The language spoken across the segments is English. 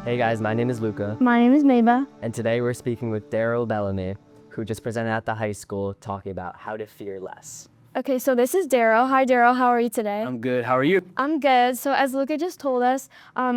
Hey guys, my name is Luca, My name is Maba. and today we're speaking with Darryl Bellamy, who just presented at the high school talking about how to fear less. Okay, so this is Darryl. Hi, Darryl. How are you today? I'm good. How are you? I'm good. So as Luca just told us,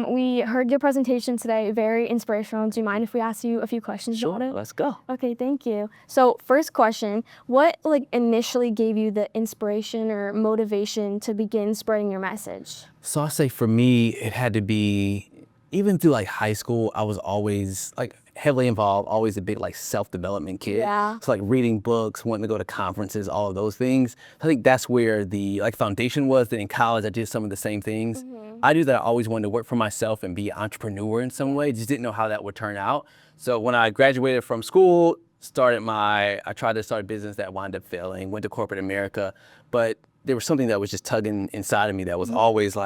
we heard your presentation today. Very inspirational. Do you mind if we ask you a few questions about it? Let's go. Okay, thank you. So first question, what initially gave you the inspiration or motivation to begin spreading your message? So I say for me, it had to be, even through high school, I was always heavily involved, always a big self-development kid. Yeah. So reading books, wanting to go to conferences, all of those things. I think that's where the foundation was. Then in college, I did some of the same things. I knew that I always wanted to work for myself and be an entrepreneur in some way. Just didn't know how that would turn out. So when I graduated from school, I tried to start a business that wound up failing, went to corporate America, but there was something that was just tugging inside of me that was always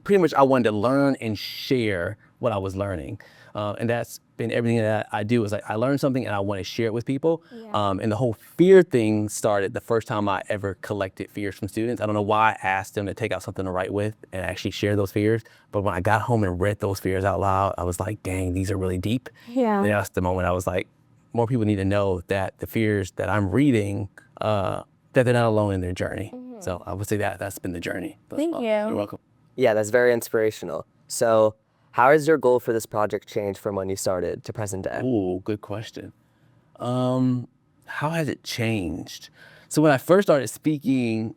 pretty much I wanted to learn and share what I was learning. And that's been everything that I do is I learn something and I want to share it with people. Yeah. And the whole fear thing started the first time I ever collected fears from students. I don't know why I asked them to take out something to write with and actually share those fears. But when I got home and read those fears out loud, I was like, dang, these are really deep. Yeah. And that's the moment I was like, more people need to know that the fears that I'm reading, that they're not alone in their journey. So I would say that's been the journey. But, Thank you. You're welcome. Yeah, that's very inspirational. So, how has your goal for this project changed from when you started to present day? Ooh, good question. How has it changed? So when I first started speaking,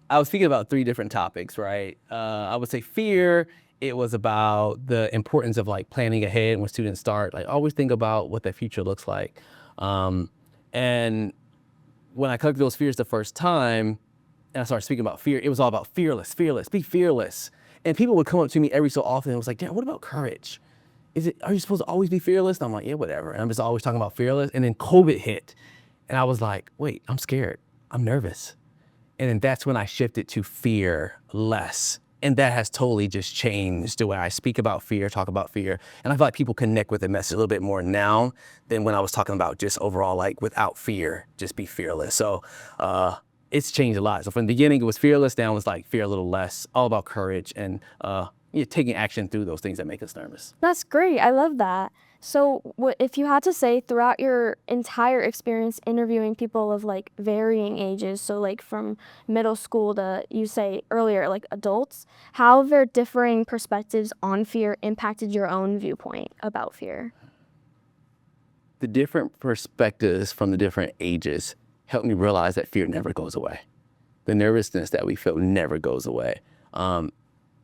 I was speaking about 3 different topics, right? I would say fear. It was about the importance of planning ahead when students start. Always think about what the future looks like. And when I collected those fears the first time, and I started speaking about fear, it was all about fearless, be fearless. And people would come up to me every so often and was like, "Damn, what about courage? Are you supposed to always be fearless?" And I'm like, yeah, whatever. And I'm just always talking about fearless. And then COVID hit. And I was like, wait, I'm scared. I'm nervous. And then that's when I shifted to fear less. And that has totally just changed the way I speak about fear, talk about fear. And I feel like people connect with the message a little bit more now than when I was talking about just overall, without fear, just be fearless. So it's changed a lot. So from the beginning, it was fearless. Now it's fear a little less, all about courage and taking action through those things that make us nervous. That's great. I love that. So if you had to say throughout your entire experience interviewing people of varying ages, so from middle school to, you say earlier, adults, how have their differing perspectives on fear impacted your own viewpoint about fear? The different perspectives from the different ages helped me realize that fear never goes away. The nervousness that we feel never goes away.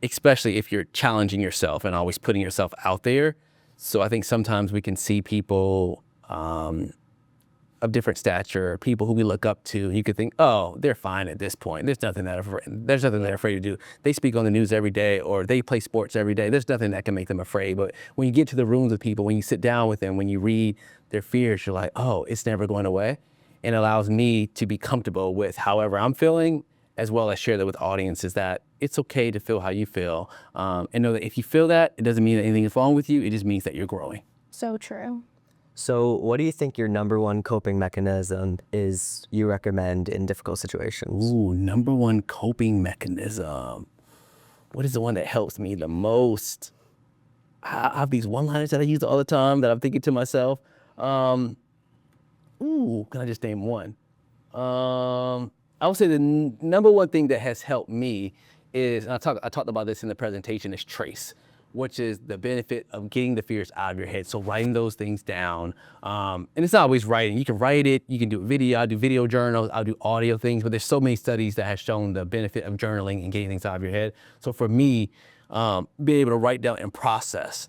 Especially if you're challenging yourself and always putting yourself out there. So I think sometimes we can see people of different stature, people who we look up to, and you could think, oh, they're fine at this point. There's nothing they're afraid to do. They speak on the news every day, or they play sports every day. There's nothing that can make them afraid. But when you get to the rooms with people, when you sit down with them, when you read their fears, you're like, oh, it's never going away. And it allows me to be comfortable with however I'm feeling, as well as share that with audiences that it's okay to feel how you feel. And know that if you feel that, it doesn't mean that anything is wrong with you. It just means that you're growing. So true. So, what do you think your number one coping mechanism is you recommend in difficult situations? Ooh, number one coping mechanism. What is the one that helps me the most? I have these one-liners that I use all the time that I'm thinking to myself. Can I just name one? I would say the number one thing that has helped me is, and I talked about this in the presentation, is trace, which is the benefit of getting the fears out of your head. So writing those things down. And it's not always writing. You can write it, you can do a video, I'll do video journals, I'll do audio things, but there's so many studies that have shown the benefit of journaling and getting things out of your head. So for me, being able to write down and process,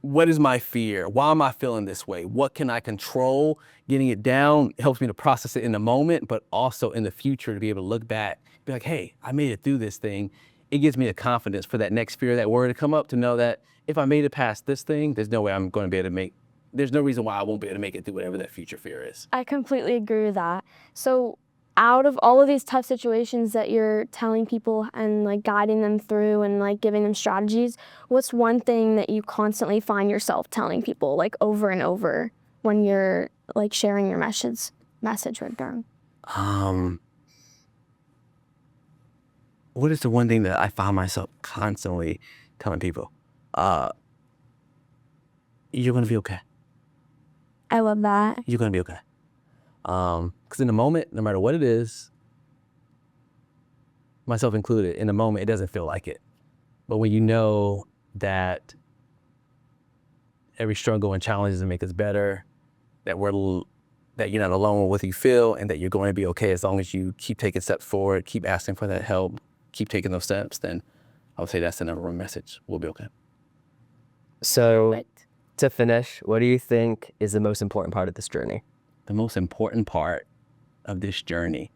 what is my fear? Why am I feeling this way? What can I control? Getting it down helps me to process it in the moment, but also in the future to be able to look back, be like, hey, I made it through this thing. It gives me the confidence for that next fear, that worry to come up, to know that if I made it past this thing, there's no way I'm going to be able to there's no reason why I won't be able to make it through whatever that future fear is. I completely agree with that. So out of all of these tough situations that you're telling people and guiding them through and giving them strategies, what's one thing that you constantly find yourself telling people over and over when you're sharing your message with them? What is the one thing that I find myself constantly telling people? you're gonna be okay. I love that. You're gonna be okay. Because in the moment, no matter what it is, myself included, in the moment it doesn't feel like it. But when you know that every struggle and challenges make us better, that you're not alone with what you feel, and that you're going to be okay as long as you keep taking steps forward, keep asking for that help, keep taking those steps, then I would say that's the number one message. We'll be okay. So, to finish, what do you think is the most important part of this journey? The most important part of this journey?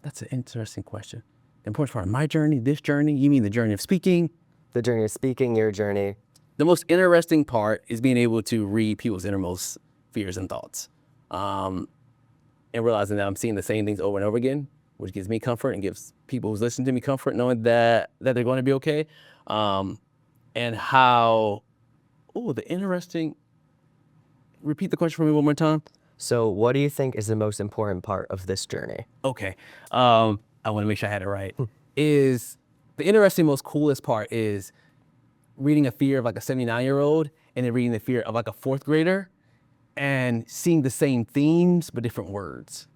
That's an interesting question. The important part of my journey, this journey, you mean the journey of speaking? The journey of speaking, your journey. The most interesting part is being able to read people's innermost fears and thoughts, and realizing that I'm seeing the same things over and over again, which gives me comfort and gives people who's listening to me comfort, knowing that they're going to be okay. And how, repeat the question for me one more time. So what do you think is the most important part of this journey? Okay. I want to make sure I had it right. Is the interesting, most coolest part is reading a fear of like a 79-year-old and then reading the fear of like a 4th grader and seeing the same themes but different words,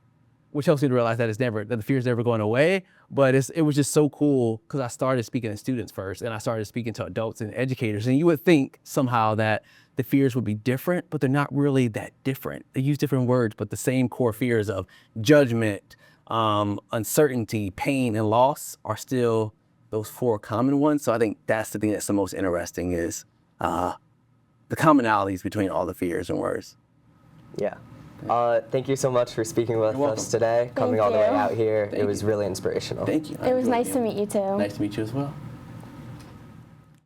which helps me to realize that the fear is never going away. But it was just so cool because I started speaking to students first, and I started speaking to adults and educators, and you would think somehow that the fears would be different, but they're not really that different. They use different words, but the same core fears of judgment, uncertainty, pain, and loss are still those 4 common ones. So I think that's the thing that's the most interesting is the commonalities between all the fears and words. Yeah. Thank you so much for speaking with You're us today, coming Thank all the way you. out here. Thank It was you. really inspirational. Thank you. It was nice to meet you too. Nice to meet you as well.